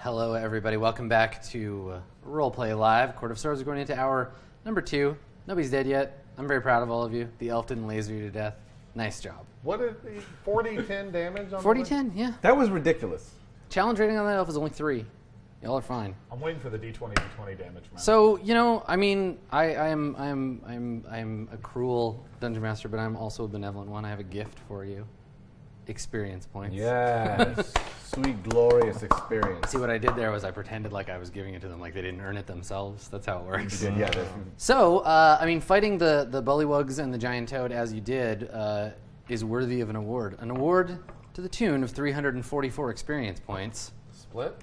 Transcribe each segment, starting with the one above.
Hello, everybody. Welcome back to RollPlay Live. Court of Swords. We're going into hour number 2. Nobody's dead yet. I'm very proud of all of you. The elf didn't laser you to death. Nice job. What did 40-10 damage on 40-10, yeah. That was ridiculous. Challenge rating on that elf is only 3. Y'all are fine. I'm waiting for the D20 damage, man. So, you know, I mean, I'm a cruel dungeon master, but I'm also a benevolent one. I have a gift for you. Experience points. Yes. Sweet, glorious experience. See, what I did there was I pretended like I was giving it to them, like they didn't earn it themselves. That's how it works. You did, yeah. So, I mean, fighting the bullywugs and the giant toad as you did is worthy of an award. An award to the tune of 344 experience points. Split?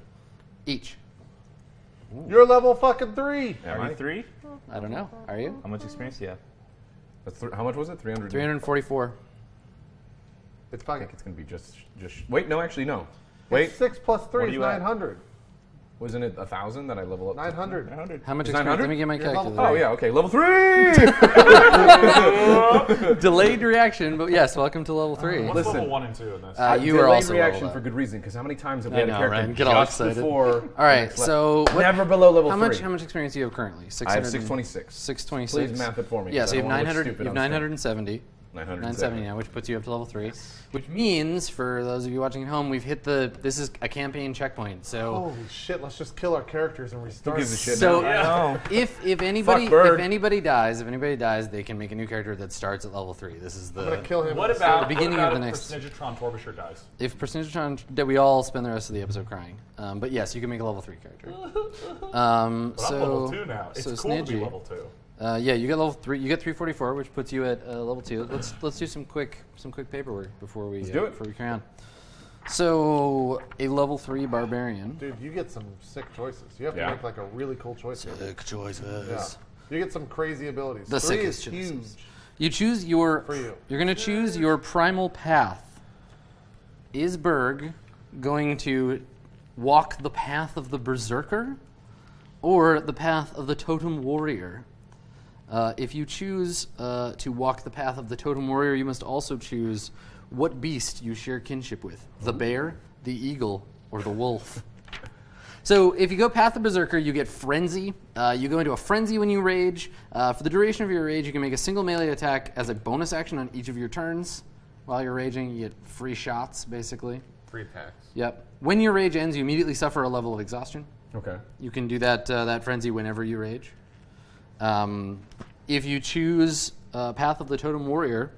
Each. Ooh. You're level fucking 3. Are you 3? I don't know. Are you? How much experience do you have? That's how much was it? 300? 344. It's fucking. I think it's going to be just. Wait, no, actually, no. Wait. 6 plus 3 is 900. Wasn't it 1,000 that I level up? 900. 900. How much experience? Let me get my calculator. Oh, yeah, okay. Level 3! Delayed reaction, but yes, welcome to level 3. What's level 1 and 2 in this? You are also reaction leveled for up. good reason, because how many times have we had a know, character right? Get all just excited. before... All right, so... Never below level 3. How much experience do you have currently? I have 626. 626. Please math it for me. Yeah, so you have I don't wanna look 900, stupid you have on stream. 970. 970 now, which puts you up to level 3. Which means, for those of you watching at home, we've hit this is a campaign checkpoint. So holy shit! Let's just kill our characters and restart. Who gives a shit so now? if anybody dies, they can make a new character that starts at level 3. This is the I'm gonna kill him. What about the beginning of the next. Personagetron Torbisher dies? If Personagetron, that we all spend the rest of the episode crying. But yes, you can make a level 3 character. But I'm level 2 now. It's cool to be level 2. Yeah, you get level 3. You get 344, which puts you at level 2. Let's do some quick paperwork before we carry on. So a level 3 barbarian. Dude, you get some sick choices. You have to make like a really cool choice. Sick choices. Yeah. You get some crazy abilities. The 3 sickest is choices. huge. You choose your. For you. You're going to choose your primal path. Is Berg going to walk the path of the berserker, or the path of the totem warrior? If you choose to walk the path of the totem warrior, you must also choose what beast you share kinship with: the bear, the eagle, or the wolf. So if you go path of berserker, you get frenzy. You go into a frenzy when you rage. For the duration of your rage, you can make a single melee attack as a bonus action on each of your turns. While you're raging, you get free shots, basically. Free attacks. Yep. When your rage ends, you immediately suffer a level of exhaustion. Okay. You can do that frenzy whenever you rage. If you choose Path of the Totem Warrior,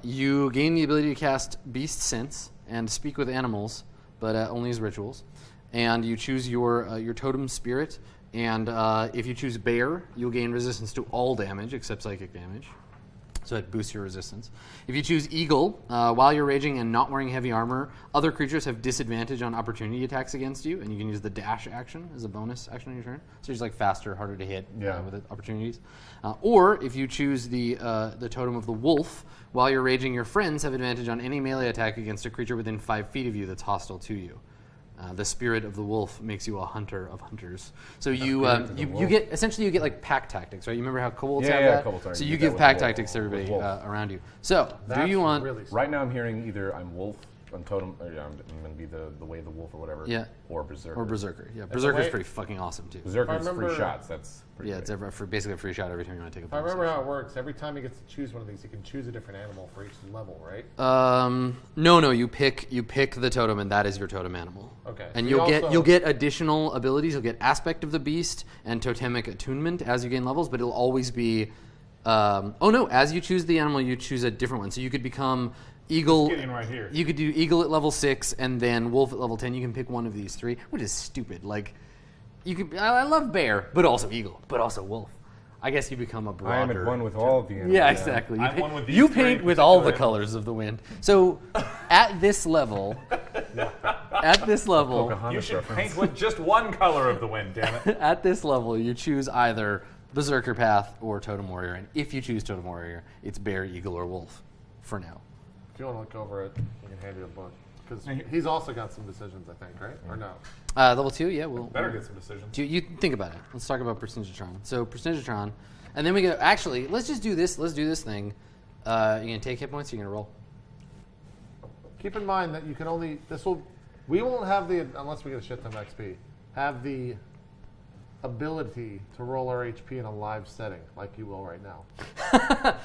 you gain the ability to cast Beast Sense and speak with animals, but only as rituals. And you choose your totem spirit, and if you choose Bear, you'll gain resistance to all damage except psychic damage. So it boosts your resistance. If you choose Eagle, while you're raging and not wearing heavy armor, other creatures have disadvantage on opportunity attacks against you, and you can use the dash action as a bonus action on your turn. So you're just like faster, harder to hit with opportunities. Or if you choose the Totem of the Wolf, while you're raging, your friends have advantage on any melee attack against a creature within 5 feet of you that's hostile to you. The spirit of the wolf makes you a hunter of hunters. So you get essentially like pack tactics, right? You remember how kobolds have that? Kobolds so you give pack tactics to everybody around you. So do you want? Really right now, I'm hearing either I'm wolf, I'm totem, or I'm going to be the way of the wolf or whatever. Yeah. Or berserker. Or berserker. Yeah, berserker's pretty fucking awesome too. Berserker's free shots. That's pretty it's basically a free shot every time you want to take a. If I remember how it works, every time he gets to choose one of these, he can choose a different animal for each level, right? No. You pick the totem, and that is your totem animal. Okay. And so you'll get additional abilities. You'll get aspect of the beast and totemic attunement as you gain levels, but it'll always be. As you choose the animal, you choose a different one. So you could become Eagle. Getting right here. You could do Eagle at level 6 and then Wolf at level 10. You can pick one of these 3, which is stupid. Like, you could. I love Bear, but also Eagle, but also Wolf. I guess you become a broader. I am at one with all of the animals. Yeah, exactly. I'm one with these you three paint with all the colors of the wind. So, at this level, You should paint with just one color of the wind, damn it. at this level, you choose either Berserker Path or Totem Warrior, and if you choose Totem Warrior, it's Bear, Eagle, or Wolf. For now. If you want to look over it, he can hand you a book. Because he's also got some decisions, I think, right? Or no? Level 2, yeah. We'll Better get some decisions. You think about it. Let's talk about Personagetron. So Personagetron, and then we go. Actually, let's just do this. Let's do this thing. You're gonna take hit points. You're gonna roll. Keep in mind that you can only. This will We won't have the, unless we get a shit ton of XP, have the ability to roll our HP in a live setting like you will right now.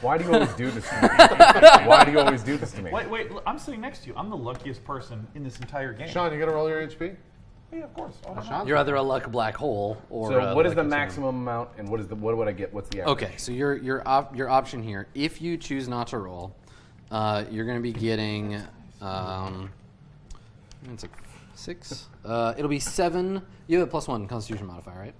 Why do you always do this to me? Why do you always do this to me? Wait, I'm sitting next to you. I'm the luckiest person in this entire game. Sean, you got to roll your HP? Yeah, of course. You're either a luck black hole or. So what is the maximum amount, and what would I get? What's the average? Okay, so your option here, if you choose not to roll, you're going to be getting. It's like 6. It'll be 7. You have a +1 Constitution modifier, right?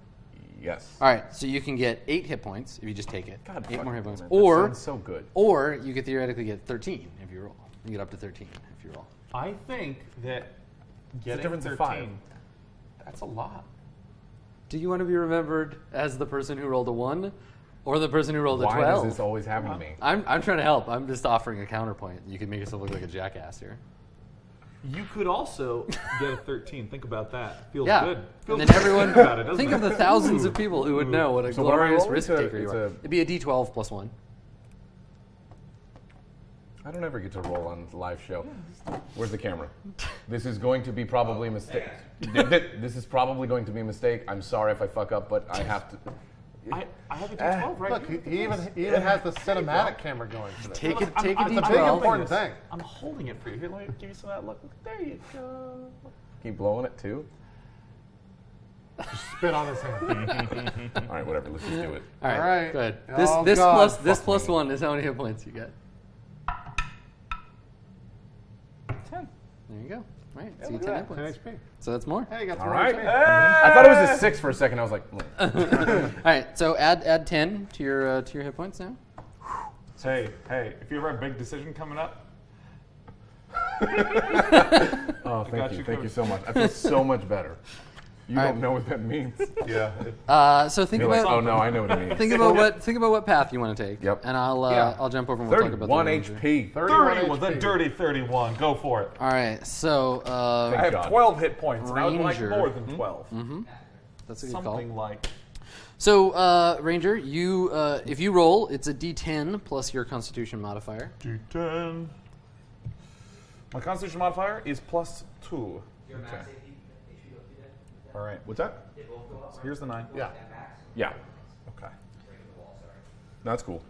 Yes. All right, so you can get 8 hit points if you just take it. God, 8 more hit points. man, Or that sounds so good. Or you could theoretically get 13 if you roll. You get up to 13 if you roll. I think that getting difference of 13, 5. that's a lot. Do you want to be remembered as the person who rolled a 1 or the person who rolled a 12? Why does this always happen to me? I'm trying to help. I'm just offering a counterpoint. You can make yourself look like a jackass here. You could also get a 13. Think about that. Feels Yeah. good. Feels And then good everyone, about it, doesn't think it? of the thousands of people who would know what a So what am I glorious rolling? risk taker you are. It'd be a D12 +1. I don't ever get to roll on the live show. Where's the camera? This is going to be probably a mistake. This is probably going to be a mistake. I'm sorry if I fuck up, but I have to. I have a D12 right Look, here. he even has the cinematic camera going for this. Take a It's a big D12. important thing. I'm holding it for you. Here, let me give you some of that look. There you go. Keep blowing it too. Spit on his hand. All right, whatever. Let's just do it. All right, All right. good. Oh, This God. plus 1 is how many hit points you get. 10. There you go. All right, so you Look get at 10 hit that, 10 points. HP. So that's more. Hey, you got All some right. HP. I thought it was a 6 for a second. I was like, All right, so add 10 to your hit points now. Hey, if you ever have a big decision coming up, oh, thank you covered. so much. I feel so much better. You All don't right. know what that means. yeah. So think You're about like, oh no, I know what it means. think about what path you want to take. Yep. And I'll Yeah. I'll jump over and we'll talk about 31 the ranger. HP. 31, the HP. dirty 31. Go for it. All right, so Thank I have God. 12 hit points, and I would like Ranger. more than 12. that's a good Something call. like So Ranger, you if you roll, it's a D10 plus your Constitution modifier. D10. My Constitution modifier is +2. Okay. All right. What's that? So here's the 9. Yeah. Yeah, Okay. that's cool.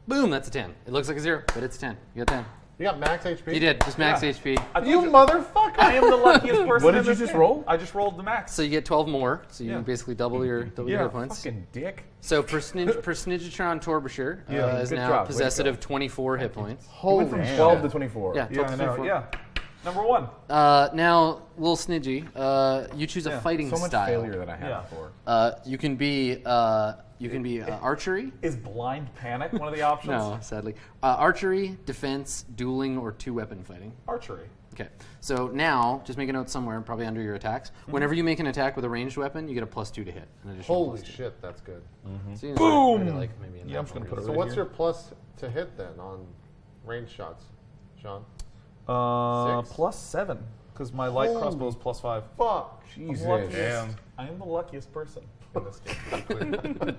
Boom, that's a 10. It looks like a 0, but it's 10. You got 10. You got max HP? You did, just max Yeah. HP. You motherfucker! I am the luckiest person. What did in you this just game. roll? I just rolled the max. So you get 12 more, so you Yeah. basically double your hit points. Fucking dick. So Personagitron Torbasher Yeah, is good now job, way to possessed go. of 24 hit points. You went from 12 to 24. Yeah, 12 I to know. 24. Yeah. Number 1. Now, little Snidgy, you choose a Yeah. fighting So much style. failure that I had Yeah. before. You can be archery. Is blind panic one of the options? No, sadly. Archery, defense, dueling, or 2-weapon fighting. Archery. Okay. So now, just make a note somewhere, probably under your attacks. Whenever you make an attack with a ranged weapon, you get a +2 to hit. An additional Holy +2. shit, that's good. So you Boom! maybe like maybe in Yeah, I'm just gonna put it So right what's here. your plus to hit then on range shots, Sean? 6? +7, because my light Holy crossbow is +5. Fuck. Jesus. I am the luckiest person in this game.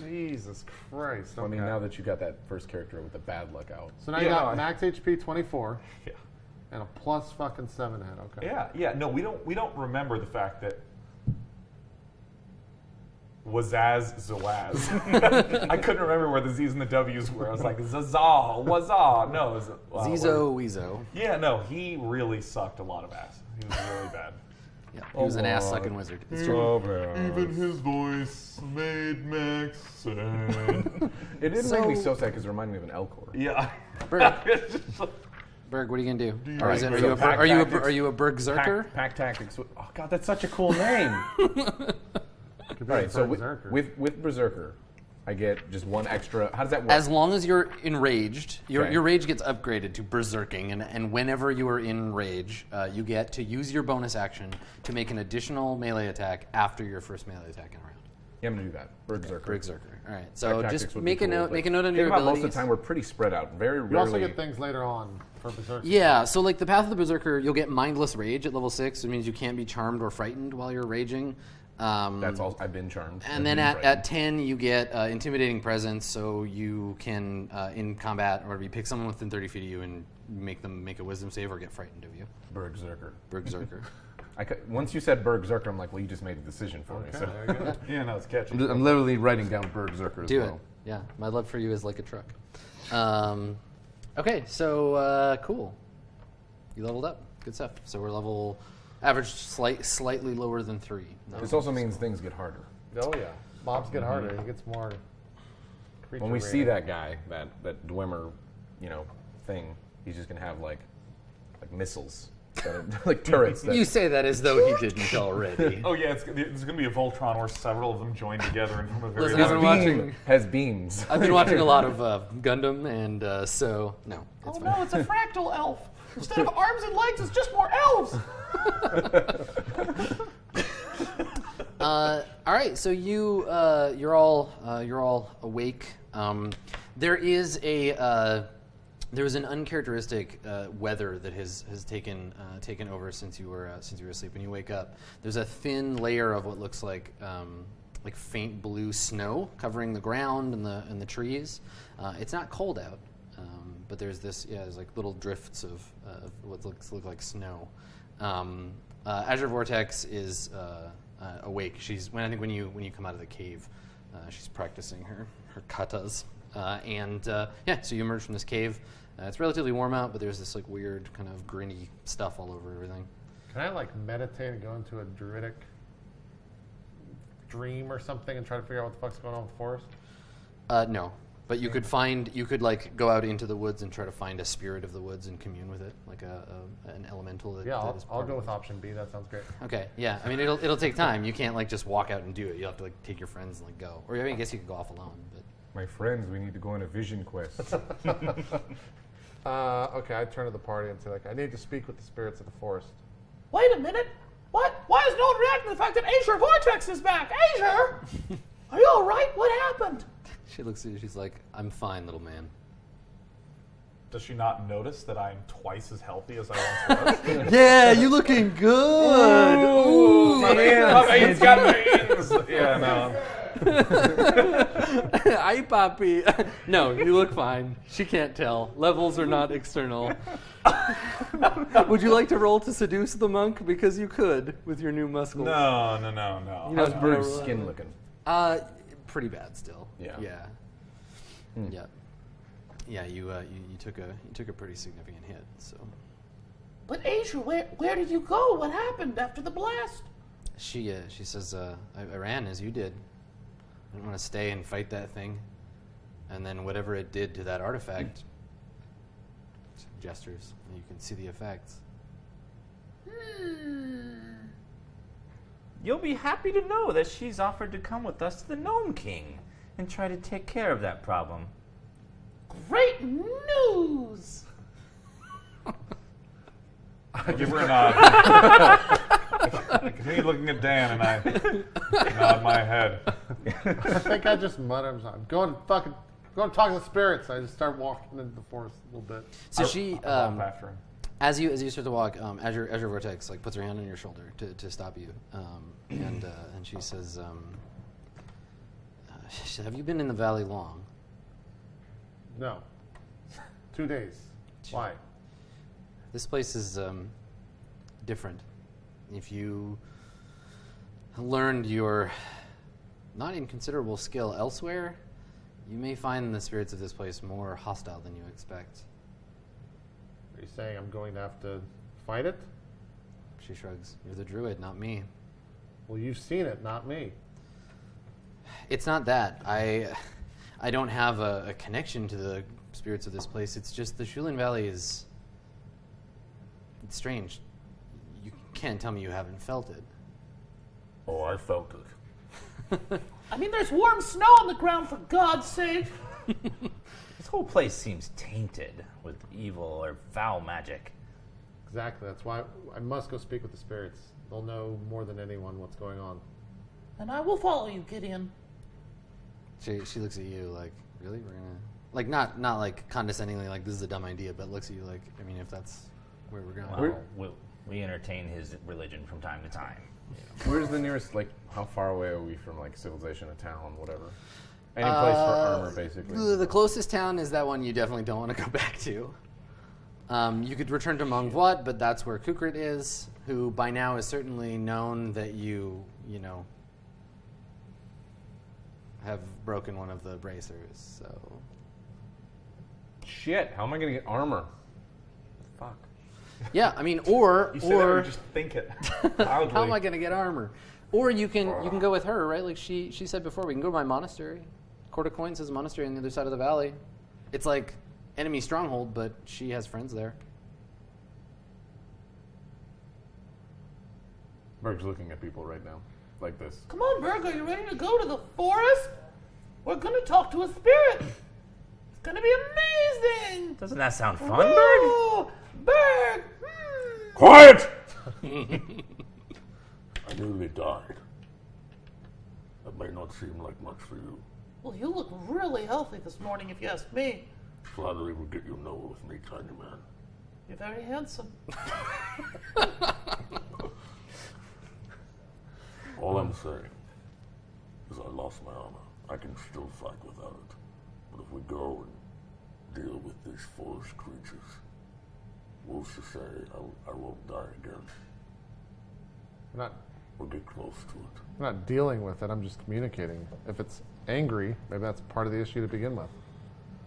Jesus Christ. Funny okay. now that you got that first character with the bad luck out. So now Yeah, you got no, I- max HP 24 Yeah. and a plus fucking 7 hit. Okay. Yeah. No, we don't remember the fact that Wazaz Zawaz. I couldn't remember where the Z's and the W's were. I was like Zazah, Wazah. No, it was, Zizo Weezo. Yeah, no, he really sucked a lot of ass. He was really bad. Yeah, he was an ass-sucking wizard. It's true. Even his voice made Max sad. It didn't make me so sad because it reminded me of an Elcor. Yeah. Berg, It's just like- Berg, what are you gonna do? Or Alright, is it, so pack tactics. are you a Bergzerker? Pack Tactics. Oh god, that's such a cool name. Could be All right, a so Berserker. with Berserker, I get just one extra. How does that work? As long as you're enraged, Okay. your rage gets upgraded to berserking, and whenever you are in rage, you get to use your bonus action to make an additional melee attack after your first melee attack in a round. Yeah, I'm gonna do that. Berserker. Berserker. All right. So Pack just Tactics would make be a cool, note. but Make a note under think your about abilities. most of the time we're pretty spread out. Very You rarely. also get things later on for Berserker. Yeah, so like the Path of the Berserker, you'll get Mindless Rage at level 6. It means you can't be charmed or frightened while you're raging. That's all. I've been charmed. And then at 10, you get Intimidating Presence, so you can, in combat, or you pick someone within 30 feet of you and make them make a wisdom save or get frightened of you. Bergzerker. Bergzerker. Once you said Bergzerker, I'm like, well, you just made a decision for me. So There you go. Yeah, no, it's catchy. I'm literally writing down Bergzerker as Do well. it. Yeah, my love for you is like a truck. Okay, so cool. You leveled up. Good stuff. So we're level average, slightly lower than 3. This also means things get harder. Oh yeah, mobs get harder. He gets more. When we see that guy, that Dwemer, thing, he's just gonna have like missiles, that are, like turrets. That You say that as though he didn't already. Oh yeah, there's going to be a Voltron where several of them join together and form a very. Listen, I've been watching. has beams. I've been watching a lot of Gundam, and so no, it's fine. No, it's a fractal elf. Instead of arms and legs, it's just more elves. All right, so you're all awake. There was an uncharacteristic weather that has taken over since you were asleep. When you wake up, there's a thin layer of what looks like faint blue snow covering the ground and the trees. It's not cold out, but there's there's like little drifts of what look like snow. Azure Vortex is awake. When you come out of the cave, she's practicing her katas. So you emerge from this cave. It's relatively warm out, but there's this like weird kind of grinny stuff all over everything. Can I like meditate and go into a druidic dream or something and try to figure out what the fuck's going on with the forest? No, but you could like go out into the woods and try to find a spirit of the woods and commune with it, like an elemental. That is I'll go with option B. That sounds great. Okay, yeah. I mean, it'll take time. You can't like just walk out and do it. You'll have to like take your friends and like go. Or I mean, I guess you could go off alone, but. My friends, we need to go on a vision quest. Okay, I turn to the party and say, like, I need to speak with the spirits of the forest. Wait a minute. What? Why is no one reacting to the fact that Azure Vortex is back? Azure! Are you all right? What happened? She looks at you. She's like, "I'm fine, little man." Does she not notice that I'm twice as healthy as I once was? Yeah, you looking good. Ooh, my veins got veins. Yeah, no. Ay, papi. No, you look fine. She can't tell. Levels are not external. Would you like to roll to seduce the monk? Because you could with your new muscles. No. You know, How's Bruce's skin looking? Pretty bad still. Yeah. Yeah. Yeah. You took a pretty significant hit. So. But Azure, where did you go? What happened after the blast? She says, I ran as you did. I didn't want to stay and fight that thing. And then whatever it did to that artifact, gestures, and you can see the effects. You'll be happy to know that she's offered to come with us to the Gnome King and try to take care of that problem. Great news! I give her a nod. I continue looking at Dan and I nod my head. I think I just mutter, I'm going to talk to the spirits. I just start walking into the forest a little bit. So I walk after him. as you start to walk, Azure Vortex like puts her hand on your shoulder to stop you, and she says, "Have you been in the valley long?" No. 2 days. Why? This place is different. If you learned your not inconsiderable skill elsewhere, you may find the spirits of this place more hostile than you expect. Are you saying I'm going to have to fight it? She shrugs. You're the druid, not me. Well, you've seen it, not me. It's not that. I don't have a connection to the spirits of this place. It's just the Shulin Valley it's strange. You can't tell me you haven't felt it. Oh, I felt it. I mean, there's warm snow on the ground, for God's sake. This whole place seems tainted with evil or foul magic. Exactly. That's why I must go speak with the spirits. They'll know more than anyone what's going on. And I will follow you, Gideon. She looks at you like, really? We're gonna like not like condescendingly like this is a dumb idea, but looks at you like, I mean, if that's where we're going. Well, we entertain his religion from time to time. Where's the nearest, like, how far away are we from, like, civilization, a town, whatever? Any place for armor, basically. The closest town is that one you definitely don't want to go back to. You could return to Mong Vuot, but that's where Kukrit is, who by now is certainly known that you know, have broken one of the bracers. So. Shit, how am I going to get armor? Fuck. Yeah, I mean, or You say that or just think it loudly. how am I going to get armor? Or you can go with her, right? Like she said before, we can go to my monastery. Court of Coins is a monastery on the other side of the valley. It's like enemy stronghold, but she has friends there. Berg's looking at people right now, like this. Come on, Berg, are you ready to go to the forest? We're gonna talk to a spirit. It's gonna be amazing. Doesn't that sound fun, Berg? Oh, Berg. Quiet! I nearly died. That may not seem like much for you. Well, you look really healthy this morning, if you ask me. Flattery will get you nowhere with me, tiny man. You're very handsome. All I'm saying is I lost my armor. I can still fight without it. But if we go and deal with these forest creatures, who's to say I won't die again? We'll get close to it. I'm not dealing with it. I'm just communicating. If it's angry, maybe that's part of the issue to begin with.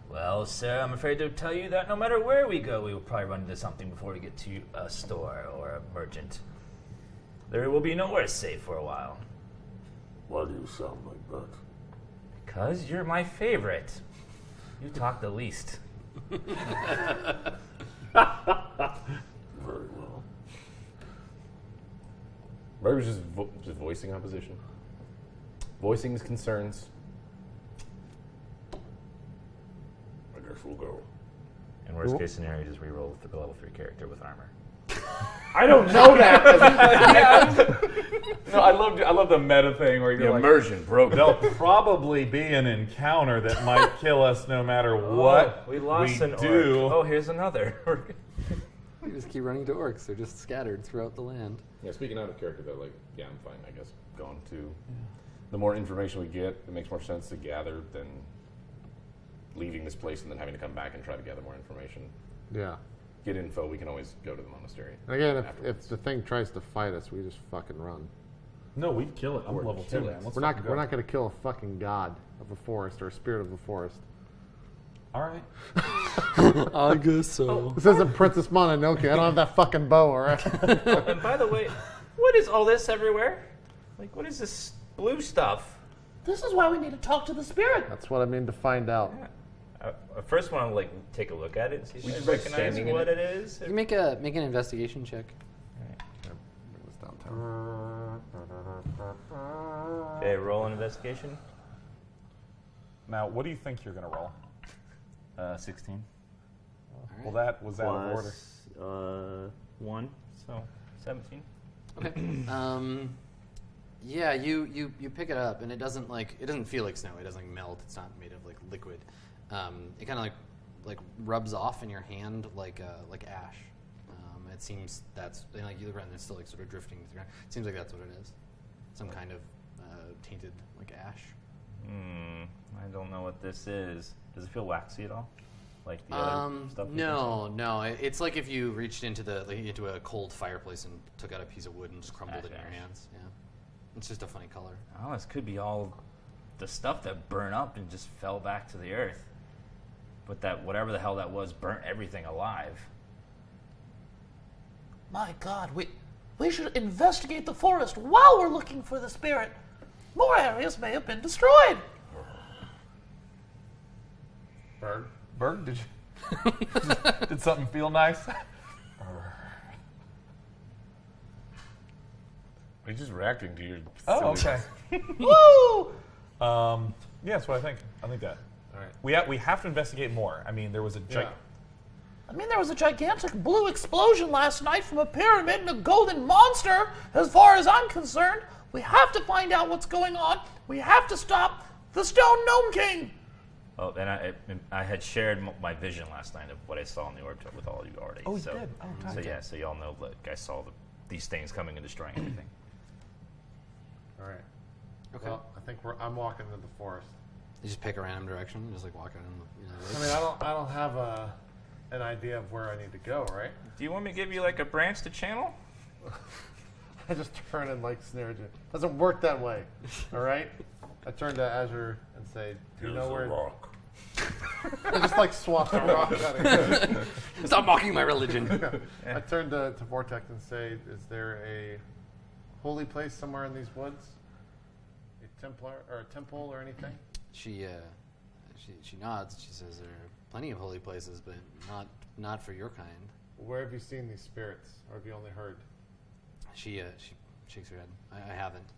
Well, sir, I'm afraid to tell you that no matter where we go, we will probably run into something before we get to a store or a merchant. There will be nowhere safe for a while. Why do you sound like that? Because you're my favorite. You talk the least. Very well. Berg's just voicing opposition. Voicing his concerns. I guess we'll go. In worst case scenario, just reroll the level 3 character with armor. I don't know that. No, I love the meta thing where you're The like, immersion broke. There'll probably be an encounter that might kill us no matter what we lost an do. orc. Oh, here's another. You just keep running to orcs. They're just scattered throughout the land. yeah. Speaking out of character, though, like, yeah, I'm fine. I guess going to the more information we get, it makes more sense to gather than leaving this place and then having to come back and try to gather more information. Yeah. Get info. We can always go to the monastery. And again, if afterwards. the thing tries to fight us, we just fucking run. No, we'd kill it. I'm We're level 2, killing man. it. Let's We're not fucking go. we're not going to kill a fucking god of a forest or a spirit of the forest. All right. I guess so. This isn't Princess Mononoke. I don't have that fucking bow, all right? And by the way, what is all this everywhere? Like, what is this blue stuff? This is why we need to talk to the spirit. That's what I mean to find out. I first want to like take a look at it and see if We I just, like, recognize standing in what it? it is. You make an investigation check. Bring this downtown. Okay, roll an investigation. Now, what do you think you're going to roll? 16 Well, that was out of order. plus 1, so 17. Okay. Yeah, you pick it up, and it doesn't feel like snow. It doesn't melt. It's not made of like liquid. It kind of like rubs off in your hand like ash. It seems that's like you run. It's still like sort of drifting to the ground. It seems like that's what it is. Some kind of tainted like ash. I don't know what this is. Does it feel waxy at all? Like the other stuff? No. It's like if you reached into into a cold fireplace and took out a piece of wood and just crumbled it in your Ash. hands. Yeah, it's just a funny color. Oh, this could be all the stuff that burned up and just fell back to the earth. But that whatever the hell that was burnt everything alive. My God, we should investigate the forest while we're looking for the spirit. More areas may have been destroyed. Berg, did you? Did something feel nice? He's just reacting to your. Oh, okay. Woo! Yeah, that's what I think. I think that. All right. We have to investigate more. I mean, there was a There was a gigantic blue explosion last night from a pyramid and a golden monster. As far as I'm concerned, we have to find out what's going on. We have to stop the Stone Gnome King. Oh, and I had shared my vision last night of what I saw in the orb with all of you already. Oh, you so, did? Oh, so God. yeah, so y'all know that I saw these things coming and destroying everything. All right. Okay. Well, I think I'm walking into the forest. You just pick a random direction and just like walk out. I mean, I don't have a an idea of where I need to go, right? Do you want me to give you like a branch to channel? I just turn and like snare it. Doesn't work that way. All right. I turn to Azure and say, "Do you Here's know a where?" rock. I just like swap the rock out of it. Stop mocking my religion. I turn to Vortex and say, "Is there a holy place somewhere in these woods? A Templar or a temple or anything?" She nods. She says there are plenty of holy places, but not for your kind. Where have you seen these spirits, or have you only heard? She shakes her head. I haven't.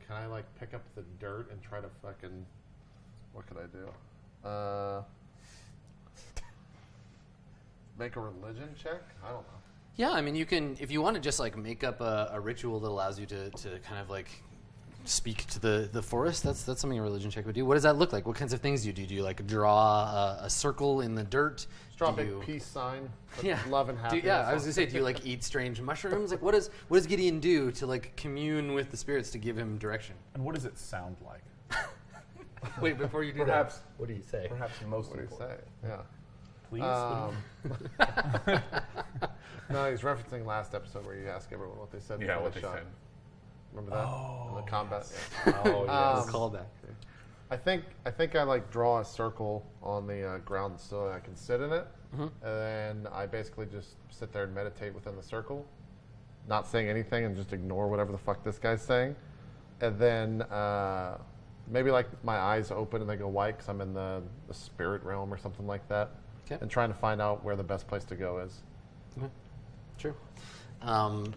Can I like pick up the dirt and try to fucking? What could I do? Make a religion check? I don't know. Yeah, I mean, you can, if you want to just like make up a ritual that allows you to kind of like speak to the forest. That's something a religion check would do. What does that look like? What kinds of things do you do? Do you like draw a circle in the dirt? Just drop a peace sign. Yeah, love and happiness. I was gonna say, do you like eat strange mushrooms? Like, what does Gideon do to like commune with the spirits to give him direction? And what does it sound like? Wait, before you do Perhaps. that, what do you say? Perhaps most What do you important. say? Yeah. Please. No, he's referencing last episode where you ask everyone what they said. Yeah, before what they they shot. said. Remember that? In the combat. Oh, yes. We'll call back. I think I like draw a circle on the ground so I can sit in it, and then I basically just sit there and meditate within the circle, not saying anything and just ignore whatever the fuck this guy's saying, and then maybe like my eyes open and they go white because I'm in the spirit realm or something like that, and trying to find out where the best place to go is. Okay. Sure.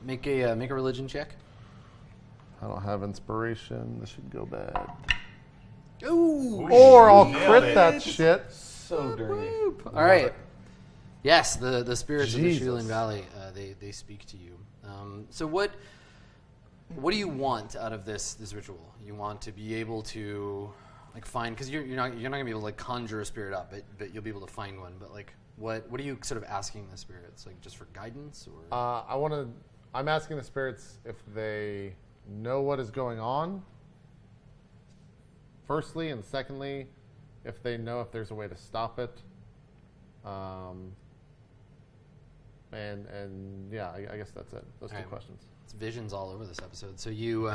Make a religion check. I don't have inspiration. This should go bad. Ooh. Or I'll Nailed crit it. that shit. So dirty. All right. Yes, the spirits of the Jesus. Shulin Valley, they speak to you. So what do you want out of this ritual? You want to be able to like find, because you're not gonna be able to like conjure a spirit up, but you'll be able to find one. But like what are you sort of asking the spirits, like just for guidance or? I'm asking the spirits if they know what is going on. Firstly, and secondly, if they know if there's a way to stop it. And yeah, I guess that's it. Those two Alright. questions. It's visions all over this episode. So you,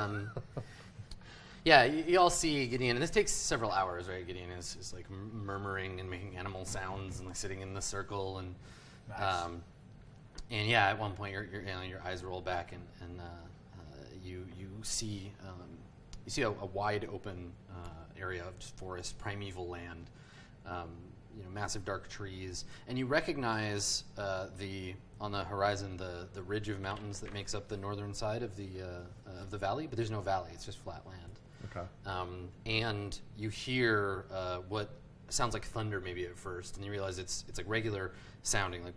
yeah, you all see Gideon, and this takes several hours, right? Gideon is like murmuring and making animal sounds and like sitting in the circle, and and yeah, at one point your eyes roll back and you see a wide open area of just forest, primeval land, massive dark trees, and you recognize on the horizon the ridge of mountains that makes up the northern side of the valley, but there's no valley; it's just flat land. Okay. And you hear what sounds like thunder maybe at first, and you realize it's like regular sounding, like.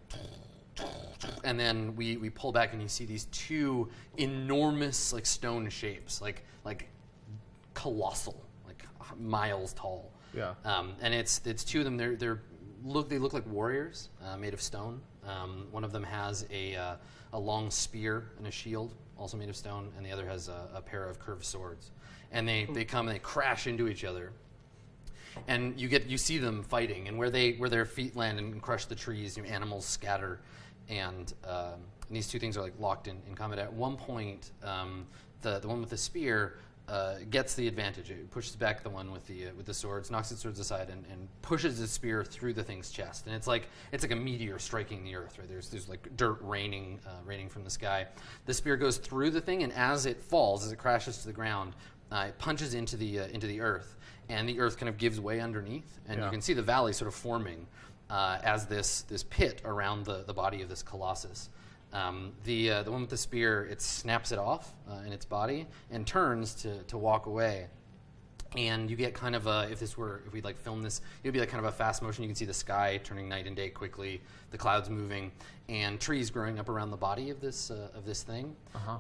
And then we pull back and you see these two enormous like stone shapes, like colossal, like miles tall. Yeah. And it's two of them. They look like warriors made of stone. One of them has a long spear and a shield, also made of stone, and the other has a pair of curved swords. And they come and they crash into each other. And you see them fighting, and where their feet land and crush the trees, animals scatter, and these two things are like locked in combat. At one point, the one with the spear gets the advantage. It pushes back the one with the swords, knocks its swords aside, and pushes the spear through the thing's chest. And it's like a meteor striking the earth. Right? There's like dirt raining from the sky. The spear goes through the thing, and as it falls, as it crashes to the ground, it punches into the earth. And the earth kind of gives way underneath, and you can see the valley sort of forming as this pit around the body of this colossus. The one with the spear, it snaps it off in its body and turns to walk away. And you get kind of if we'd like film this, it would be like kind of a fast motion. You can see the sky turning night and day quickly, the clouds moving, and trees growing up around the body of this thing.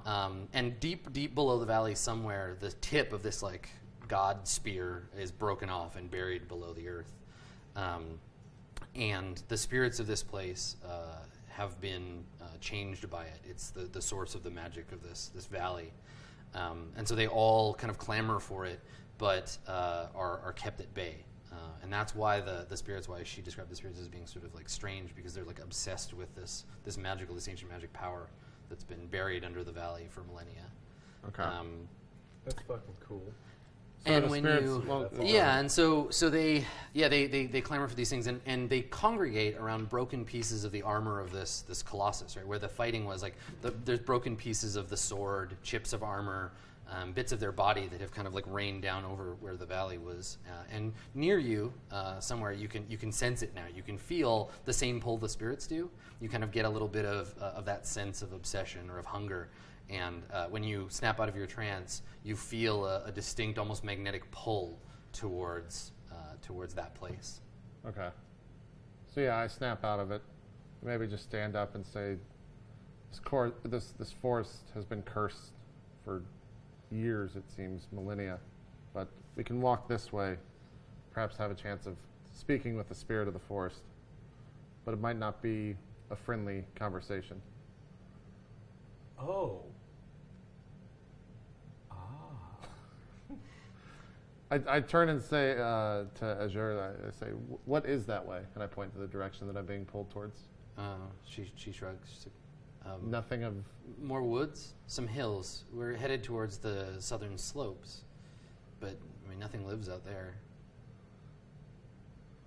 And deep below the valley somewhere, the tip of this like god spear is broken off and buried below the earth. And the spirits of this place have been changed by it. It's the source of the magic of this valley. And so they all kind of clamor for it, but are kept at bay. And that's why the spirits, why she described the spirits as being sort of like strange, because they're like obsessed with this ancient magic power that's been buried under the valley for millennia. Okay. That's fucking cool. And the when spirits- you, well, and so they clamor for these things, and they congregate around broken pieces of the armor of this colossus, right, where the fighting was. Like there's broken pieces of the sword, chips of armor, bits of their body that have kind of like rained down over where the valley was. And near you, somewhere, you can sense it now. You can feel the same pull the spirits do. You kind of get a little bit of that sense of obsession or of hunger. And when you snap out of your trance, you feel a distinct, almost magnetic pull towards that place. Okay. So yeah, I snap out of it. Maybe just stand up and say, this forest has been cursed for years, it seems, millennia. But we can walk this way, perhaps have a chance of speaking with the spirit of the forest. But it might not be a friendly conversation. Oh. I turn and say to Azure, I say, what is that way? And I point to the direction that I'm being pulled towards. She shrugs. She's like, Nothing of... more woods, some hills. We're headed towards the southern slopes, but I mean, nothing lives out there.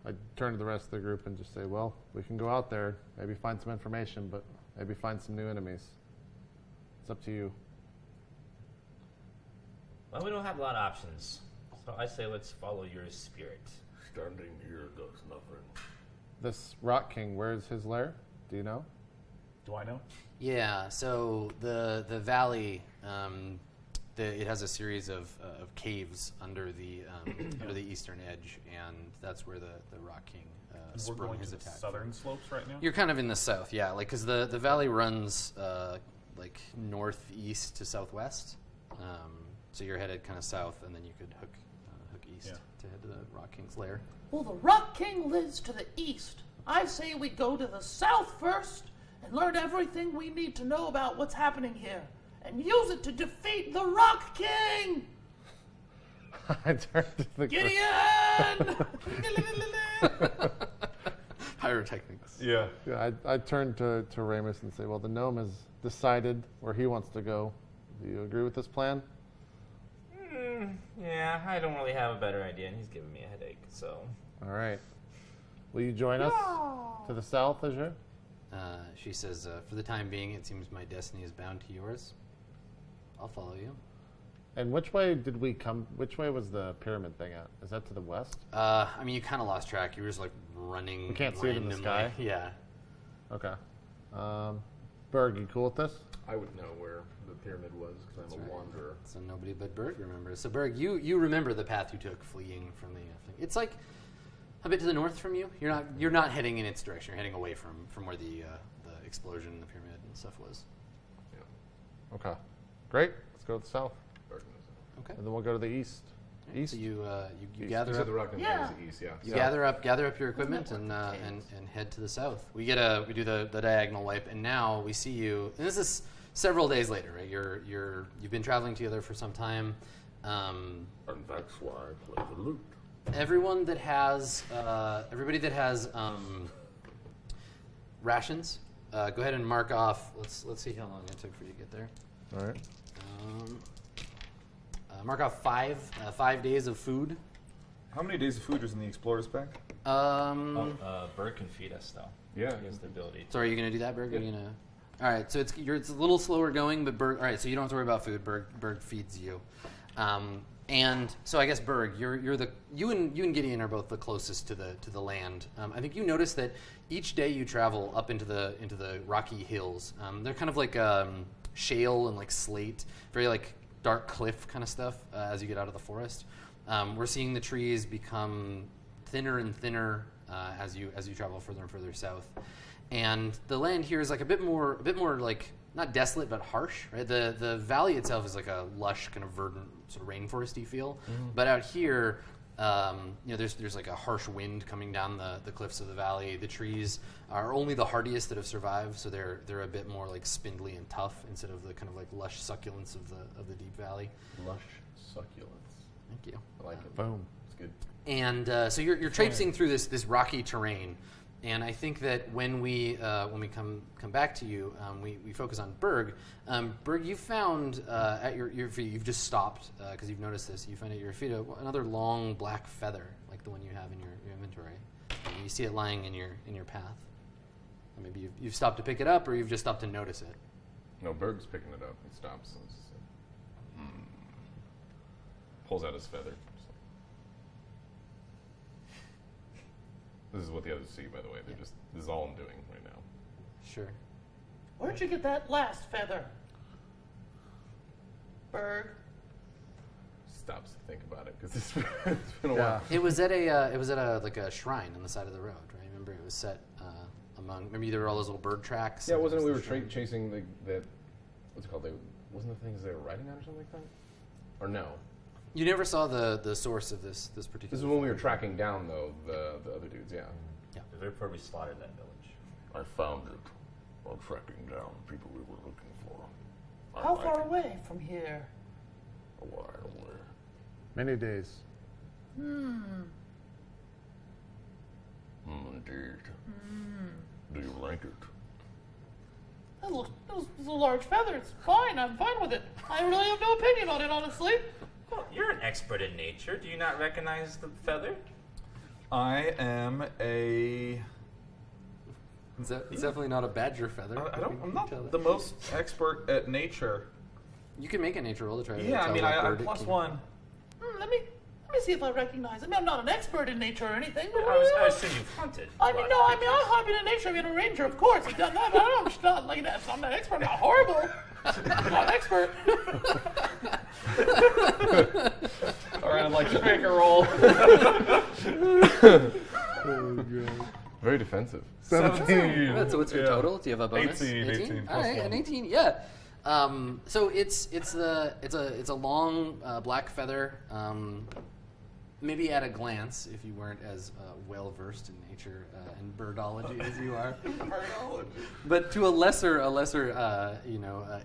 I turn to the rest of the group and just say, well, we can go out there, maybe find some information, but maybe find some new enemies. It's up to you. Well, we don't have a lot of options, so I say let's follow your spirit. Standing here does nothing. This Rock King, where's his lair? Do you know? Do I know? Yeah, so the valley, it has a series of caves under the eastern edge, and that's where the Rock King We're sprung going his to the attack. southern slopes right now? You're kind of in the south, yeah, like because the valley runs like northeast to southwest, so you're headed kind of south, and then you could hook east to head to the Rock King's lair. Well, the Rock King lives to the east. I say we go to the south first and learn everything we need to know about what's happening here, and use it to defeat the Rock King! I turn to the Gideon! Pyrotechnics. Yeah. Yeah, I turn to Ramus and say, well, the gnome has decided where he wants to go. Do you agree with this plan? Yeah, I don't really have a better idea, and he's giving me a headache, so... All right. Will you join us to the south, Azure? She says, for the time being, it seems my destiny is bound to yours. I'll follow you. And which way did we come? Which way was the pyramid thing at? Is that to the west? I mean, you kind of lost track. You were just like running. We can't see it in the randomly. sky? Yeah. Okay. Berg, you cool with this? I would know where the pyramid was because I'm a wanderer. So nobody but Berg remembers. So Berg, you remember the path you took fleeing from the thing. It's like a bit to the north from you. You're not heading in its direction. You're heading away from where the explosion in the pyramid and stuff was. Okay. Great. Let's go to the south. Okay. And then we'll go to the east. East? So you You gather said up. the rock in Yeah. the east, yeah. You So- gather up your equipment and head to the south. We do the diagonal wipe, and now we see you. And this is several days later, right? You've been traveling together for some time. And that's why I play the lute. Everybody that has rations, go ahead and mark off. Let's see how long it took for you to get there. All right. Mark off 5 days of food. How many days of food is in the explorer's pack? Berg can feed us, though. Yeah. He has the ability to. So are you going to do that, Berg? Are you gonna? All right. So it's a little slower going, but Berg. All right. So you don't have to worry about food. Berg feeds you. And so I guess Berg, you and Gideon are both the closest to the land. I think you notice that each day you travel up into the rocky hills. They're kind of like shale and like slate, very like dark cliff kind of stuff as you get out of the forest. We're seeing the trees become thinner and thinner as you travel further and further south, and the land here is like a bit more like not desolate but harsh. Right, the valley itself is like a lush kind of verdant sort of rainforesty feel, but out here, there's like a harsh wind coming down the cliffs of the valley. The trees are only the hardiest that have survived, so they're a bit more like spindly and tough instead of the kind of like lush succulence of the deep valley. Lush succulents. Thank you. I like it. Boom. It's good. And so you're traipsing through this rocky terrain, and I think that when we come back to you, we focus on Berg. Berg, you found at your feet. You've just stopped because you've noticed this. You find at your feet another long black feather, like the one you have in your inventory. And you see it lying in your path. Or maybe you've stopped to pick it up, or you've just stopped to notice it. No, Berg's picking it up. He stops. And pulls out his feather. This is what the others see, by the way. They're just, this is all I'm doing right now. Sure. Where'd you get that last feather? Berg. Stops to think about it because it's been a while. It was at a like a shrine on the side of the road, right? Remember, it was set among. Maybe there were all those little bird tracks. Yeah, wasn't it? We were chasing the what's it called? Wasn't the things they were riding on or something like that? Or no? You never saw the source of this particular. This is when we were tracking down though the other dudes. Yeah. Before we slaughtered that village. I found it while tracking down people we were looking for. How far away from here? A while away. Many days. Indeed. Do you like it? That was a large feather. It's fine. I'm fine with it. I really have no opinion on it, honestly. Well, you're an expert in nature. Do you not recognize the feather? I am a. It's definitely not a badger feather. I'm not the most expert at nature. You can make a nature roll to try to Yeah, tell I mean, what I'm bird it plus can- one. Let me see if I recognize it. I mean, I'm not an expert in nature or anything, but I assume you've hunted. I mean, I've been in nature. I've been a ranger, of course. I've done that, but I'm just not like that. So I'm not an expert. I'm not horrible. I'm not an expert. All right, I'd like to make a roll. Very defensive. 17. So what's your total? Do you have a bonus? 18 All right, plus an one. 18. Yeah. So it's a long black feather. Maybe at a glance, if you weren't as well versed in nature and birdology as you are, but to a lesser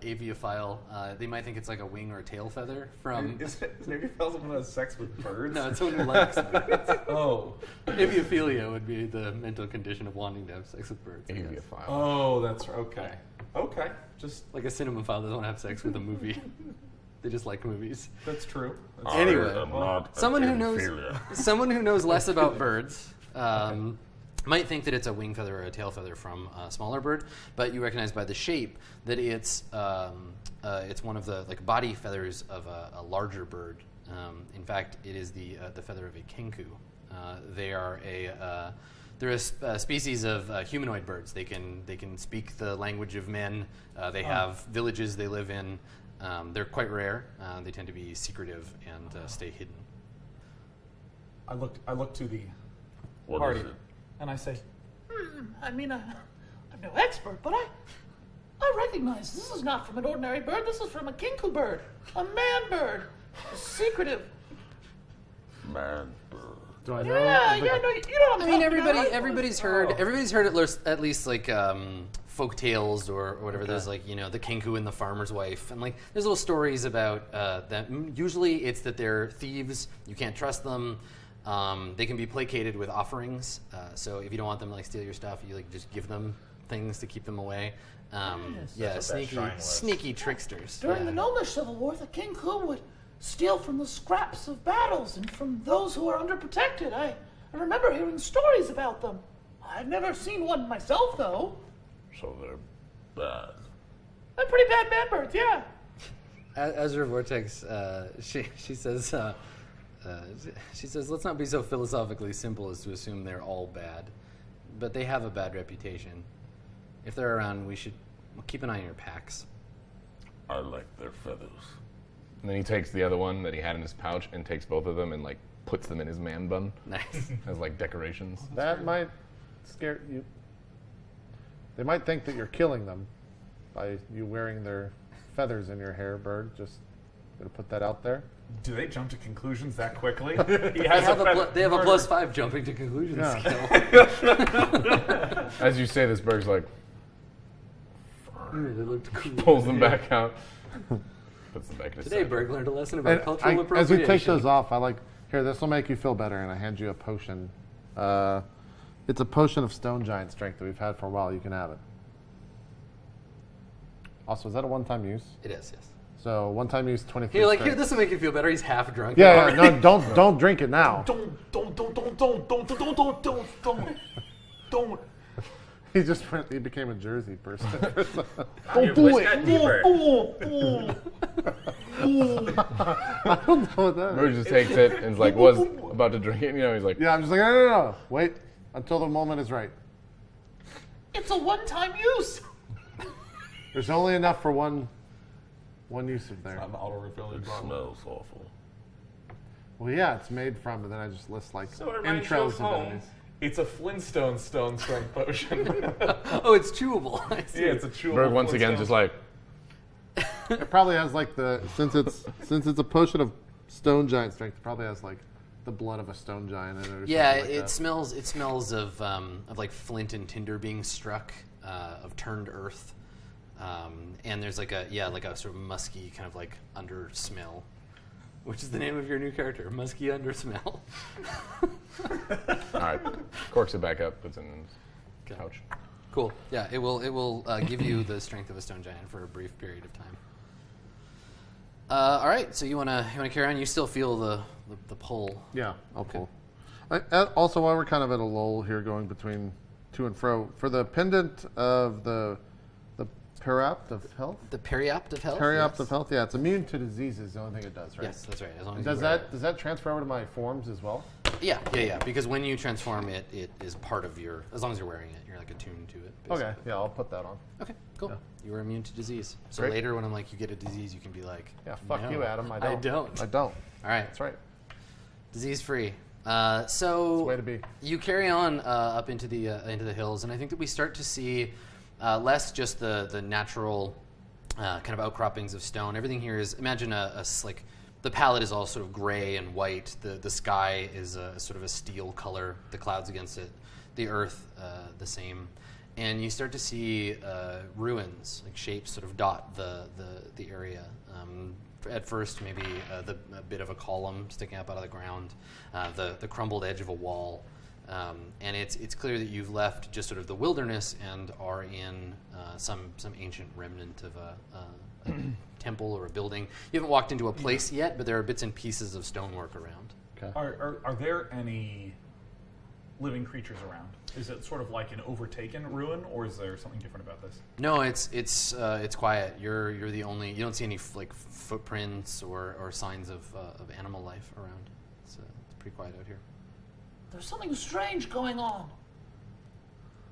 aviophile, they might think it's like a wing or a tail feather from. Is it maybe someone who has sex with birds? No, it's someone who likes birds. Oh. Aviophilia would be the mental condition of wanting to have sex with birds. I guess. Aviophile. Oh, that's right. Okay. Okay. Just Like a cinemaphile doesn't want to have sex with a movie. They just like movies. that's true. Anyway, I am not someone who an knows inferior. someone who knows less about birds might think that it's a wing feather or a tail feather from a smaller bird, but you recognize by the shape that it's one of the like body feathers of a larger bird. In fact, it is the feather of a Kinku. They're a species of humanoid birds. They can speak the language of men. They have villages they live in. They're quite rare. They tend to be secretive and stay hidden. I look to the What party, is it? and I say, I mean, I'm no expert, but I recognize this is not from an ordinary bird. This is from a Kinku bird, a man bird, secretive. Man bird. Do I know? Yeah, no, you know what I'm I mean, talking about, right? everybody's heard at least like folk tales or whatever. There's like the Kinku and the farmer's wife, and like there's little stories about that. Usually, it's that they're thieves. You can't trust them. They can be placated with offerings. So if you don't want them to like steal your stuff, you like just give them things to keep them away. Yeah, That's what that shrine was. sneaky tricksters. During the Yeah. Gnomish Civil War, the Kinku would steal from the scraps of battles and from those who are underprotected. I remember hearing stories about them. I've never seen one myself, though. So they're bad. They're pretty bad man birds, yeah. Azure Vortex, she says, let's not be so philosophically simple as to assume they're all bad, but they have a bad reputation. If they're around, we should keep an eye on your packs. I like their feathers. And then he takes the other one that he had in his pouch and takes both of them and like puts them in his man bun Nice. as like decorations. That might scare you. They might think that you're killing them by you wearing their feathers in your hair, bird. Just gonna put that out there. do they jump to conclusions that quickly? He They has have a feather. they have a +5 jumping to conclusions Yeah. skill. As you say, this bird's like They looked cool. pulls them back out, puts them back in his Today, sack. Berg learned a lesson about And cultural as appropriation. we take those off, I like Here, this will make you feel better, and I hand you a potion. It's a potion of stone giant strength that we've had for a while. You can have it. Also, is that a one-time use? It is, yes. So one-time use, 23. Here, strength. this will make you feel better. He's half drunk. Yeah, no, don't drink it now. Don't. He became a Jersey person. Your voice got deeper. I don't know what that is. Merge just takes it and is like, was about to drink it. You know, he's like, Yeah, I'm just like, no. Wait until the moment is right. It's a one-time use. There's only enough for one use of there. An auto-refilling It bottle. smells awful. Well, yeah, it's made from, and then I just list like So it reminds you intros of of home. enemies. It's a Flintstone stone strength potion. Oh, it's chewable. I see. Yeah, it's a chewable. Berg once again Flintstone. just like, It probably has like since it's a potion of stone giant strength. It probably has like the blood of a stone giant in it. Or Yeah, something like it smells. It smells of like flint and tinder being struck, of turned earth, and there's like a sort of musky kind of like under smell, which is the name of your new character, musky under smell. all right, corks it back up, puts it in his pouch. Cool. Yeah, it will give you the strength of a stone giant for a brief period of time. All right, so you wanna carry on? You still feel the pull. Yeah, I'll pull. Also, while we're kind of at a lull here, going between to and fro, for the pendant of the Periapt of Health. The Periapt of Health. Periapt yes. of Health. Yeah, it's immune to diseases. Is the only thing it does, right? Yes, that's right. As long as Does you wear that transfer over to my forms as well? it. Yeah. Because when you transform it, it is part of your. As long as you're wearing it, you're like attuned to it. Basically. Okay, yeah, I'll put that on. Okay. Cool. Yeah. You are immune to disease. So Great. later, when I'm like, you get a disease, you can be like, Yeah, fuck no, you, Adam. I don't. don't. I don't. All right. That's right. Disease free. That's the So way to be. you carry on up into the hills, and I think that we start to see less just the natural kind of outcroppings of stone. Everything here is, imagine like the palette is all sort of gray and white. The sky is sort of a steel color. The clouds against it. The earth the same. And you start to see ruins, like shapes, sort of dot the area. At first, maybe a bit of a column sticking up out of the ground, the crumbled edge of a wall, and it's clear that you've left just sort of the wilderness and are in some ancient remnant of a temple or a building. You haven't walked into a place yet, but there are bits and pieces of stonework around. Okay. Are there any living creatures around? Is it sort of like an overtaken ruin, or is there something different about this? No, it's quiet. You're the only. You don't see any like footprints or signs of animal life around. It's pretty quiet out here. There's something strange going on.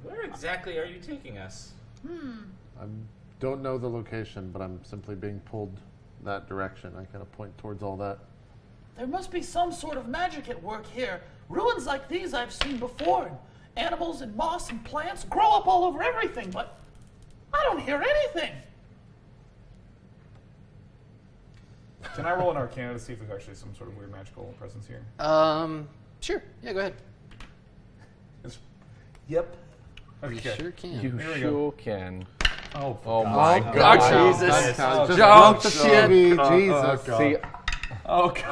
Where exactly are you taking us? I don't know the location, but I'm simply being pulled that direction. I kind of point towards all that. There must be some sort of magic at work here. Ruins like these I've seen before. Animals and moss and plants grow up all over everything, but I don't hear anything. Can I roll an Arcana to see if there's actually some sort of weird magical presence here? Sure. Yeah, go ahead. Yep. You Okay. sure can. You Here we sure go. can. Oh, Oh my God. God! Oh, Jesus. Just Oh, look the shit. TV, Jesus. See, Oh, God.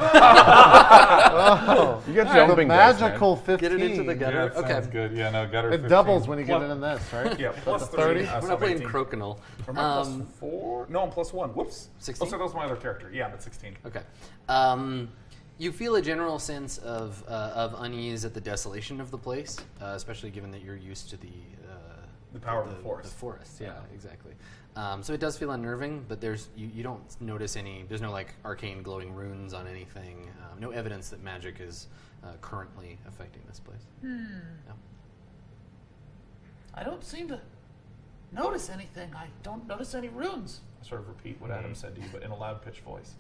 you got The jumping dice, man. magical 15. Get it into the gutter. Yeah, Okay. sounds good. Yeah, no, gutter It 15. doubles when you get Plus- it in this, right? Yeah, plus 30? 30. We're not playing Crokinole. Am I plus 4? No, I'm plus 1. Whoops. 16? Oh, so that was my other character. Yeah, but 16. Okay. You feel a general sense of unease at the desolation of the place, especially given that you're used to the power of the forest. The forest, yeah, exactly. So it does feel unnerving, but you don't notice there's no like arcane glowing runes on anything. No evidence that magic is currently affecting this place. No. I don't seem to notice anything. I don't notice any runes. I sort of repeat what Adam said to you, but in a loud pitched voice.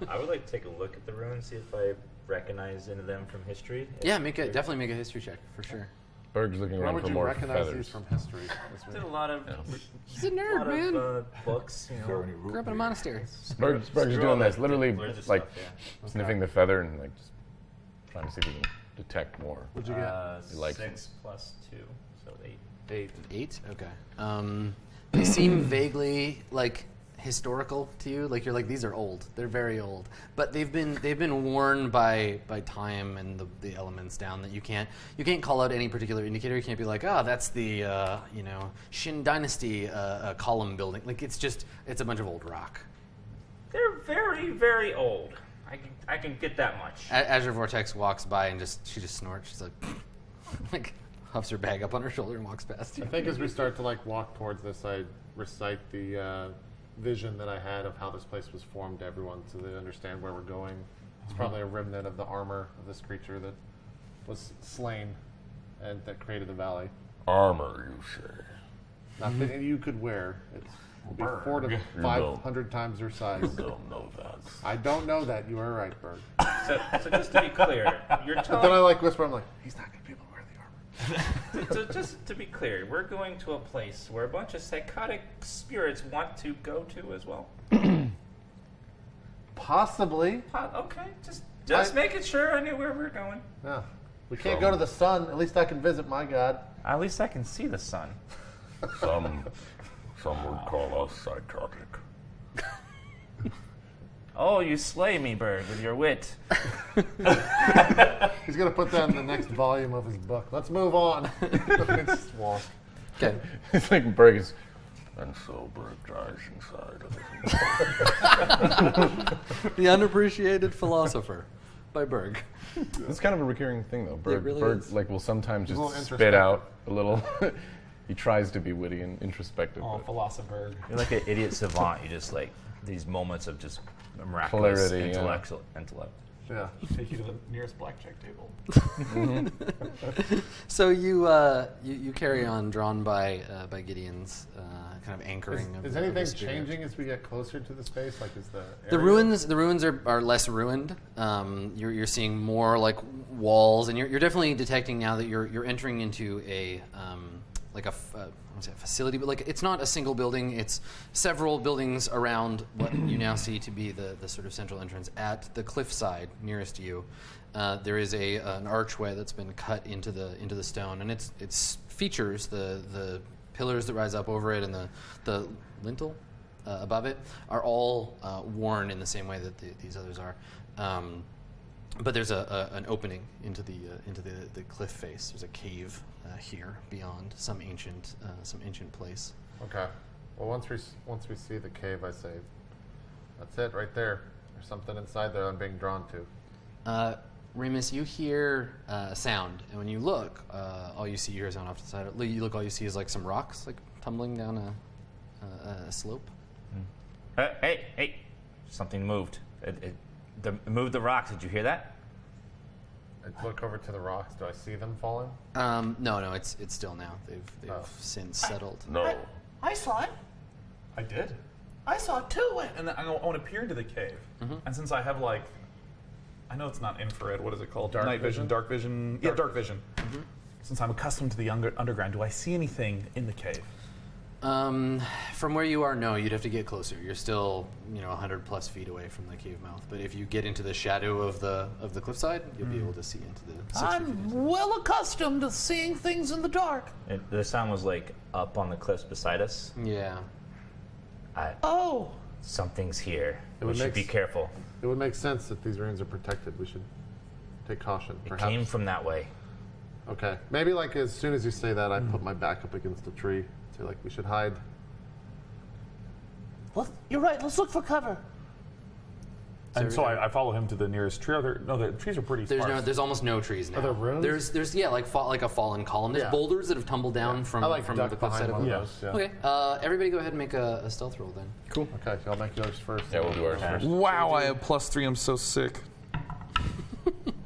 I would like to take a look at the ruins, see if I recognize any of them from history. Yeah, definitely make a history check for sure. Berg's looking Why around would for you more recognize feathers. these from history? Did a lot of, He's a a nerd, lot man. of books, you know. Grew up in a monastery. Berg's Screw doing all this, that literally religious like stuff, yeah. sniffing the feather and like just trying to see if he can detect more. What'd you get? He likes 6 plus 2, so 8. 8. 8? Okay. They seem vaguely like historical to you. Like you're like, these are old. They're very old. But they've been worn by time and the elements down that you can't call out any particular indicator. You can't be like, that's the Shin Dynasty column building. Like it's a bunch of old rock. They're very, very old. I can get that much. Azure Vortex walks by and she just snorts. She's like huffs her bag up on her shoulder and walks past you. I think as we start to walk towards this, I recite the vision that I had of how this place was formed to everyone, so they understand where we're going. It's probably a remnant of the armor of this creature that was slain and that created the valley. Armor, you say? Nothing you could wear. It's 400 to 500 times your size. You don't know that. I don't know that. You are right, Berg. So just to be clear, you're But telling... then I whisper, I'm like, he's not going to be able to wear the armor. So just to be clear, we're going to a place where a bunch of psychotic spirits want to go to as well? Possibly. Okay, just making sure I knew where we were going. Yeah. We can't go to the sun. At least I can visit my god. At least I can see the sun. Some would call us psychotic. Oh, you slay me, Berg, with your wit. He's going to put that in the next volume of his book. Let's move on. Just walk. Okay. It's like Berg is. And so Berg dies inside of his The Unappreciated Philosopher by Berg. It's kind of a recurring thing, though. Berg, really Berg is. will sometimes A little just spit introspective. out a little. He tries to be witty and introspective. Oh, but philosopher. You're like an idiot savant. You just like these moments of just miraculous Clarity, yeah. intellect. Yeah. Take you to the nearest blackjack table. So you carry on, drawn by Gideon's kind of anchoring. Is of anything the spirit. changing as we get closer to the space? Like, is the The area- ruins are less ruined. You're seeing more like walls, and you're definitely detecting now that you're entering into a I won't say a facility, but like it's not a single building. It's several buildings around what you now see to be the sort of central entrance. At the cliffside nearest to you, there is an archway that's been cut into the stone, and it's features the pillars that rise up over it and the lintel above it are all worn in the same way that these others are. But there's an opening into the cliff face. There's a cave here beyond some ancient place. Okay. Well, once we see the cave, I say, that's it right there. There's something inside there I'm being drawn to. Remus, you hear a sound, and when you look, all you see here is sound off to the side. You look, all you see is like some rocks like tumbling down a slope. Hey! Something moved. It moved the rocks. Did you hear that? I look over to the rocks. Do I see them falling? No, it's still now. They've since settled. No. I saw it. I did. I saw it too. And I want to peer into the cave. And since I have I know it's not infrared. What is it called? Dark Night vision? Dark vision. Yeah, dark vision. Since I'm accustomed to the underground, do I see anything in the cave? From where you are, no. You'd have to get closer. You're still 100 plus feet away from the cave mouth. But if you get into the shadow of the cliffside, you'll be able to see into the 60 feet I'm into well accustomed to seeing things in the dark. The sound was like up on the cliffs beside us. Yeah. Oh, Something's here. It We would should make be s- careful. It would make sense that these ruins are protected. We should take caution. It Perhaps. came from that way. Okay. Maybe as soon as you say that, I put my back up against a tree. Say we should hide. you're right. Let's look for cover. And so I follow him to the nearest tree. The trees are pretty sparse. There's almost no trees now. Are there ruins? There's like a fallen column. There's Yeah. boulders that have tumbled down from I from duck the behind cliffside one above. of those. Yeah. Okay. Everybody, go ahead and make a stealth roll then. Cool. Okay, so I'll make yours first. Yeah, we'll do ours first. Wow, I have +3. I'm so sick.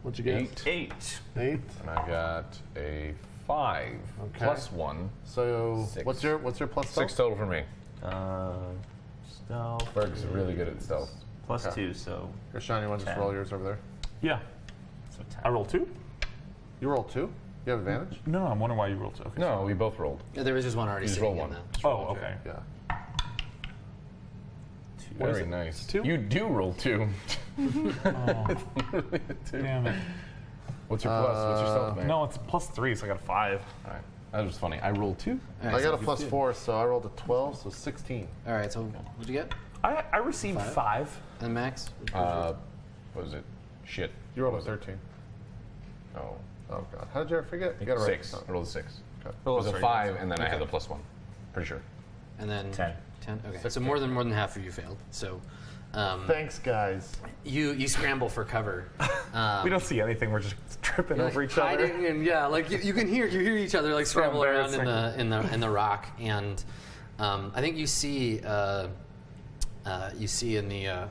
What'd you get? 8. 8. And I got a 5 Okay. plus 1. So 6. what's your plus 6 total for me. Stealth. Berg's really good at stealth. +2, so Your shiny one, just 10. roll yours over there. Yeah. 10. I rolled 2? You roll 2? You have advantage? No, I'm wondering why you rolled 2. Okay. No, we both rolled. Yeah, there was just one already You just sitting roll in one. the. Oh, okay. Yeah. Very nice. 2? You do roll 2. Oh, Really a 2. damn it. What's your plus? What's your stealth, man? No, it's +3, so I got a 5. All right. That was funny. I rolled 2. All right, I got so a plus 4, so I rolled a 12, so 16. All right, so what'd you get? I received 5. And Max? What was it? Shit. You rolled a 13. Oh. Oh, God. How did you ever forget? You got it right. 6. I rolled a 6. Okay. It was a 5, and then I had the +1. Pretty sure. And then 10. 10? Okay. So more than half of you failed. So Thanks, guys. you scramble for cover. We don't see anything. We're just tripping You're, over like, each other. hiding, and yeah, like you hear each other like scramble around in the rock, and I think you see in the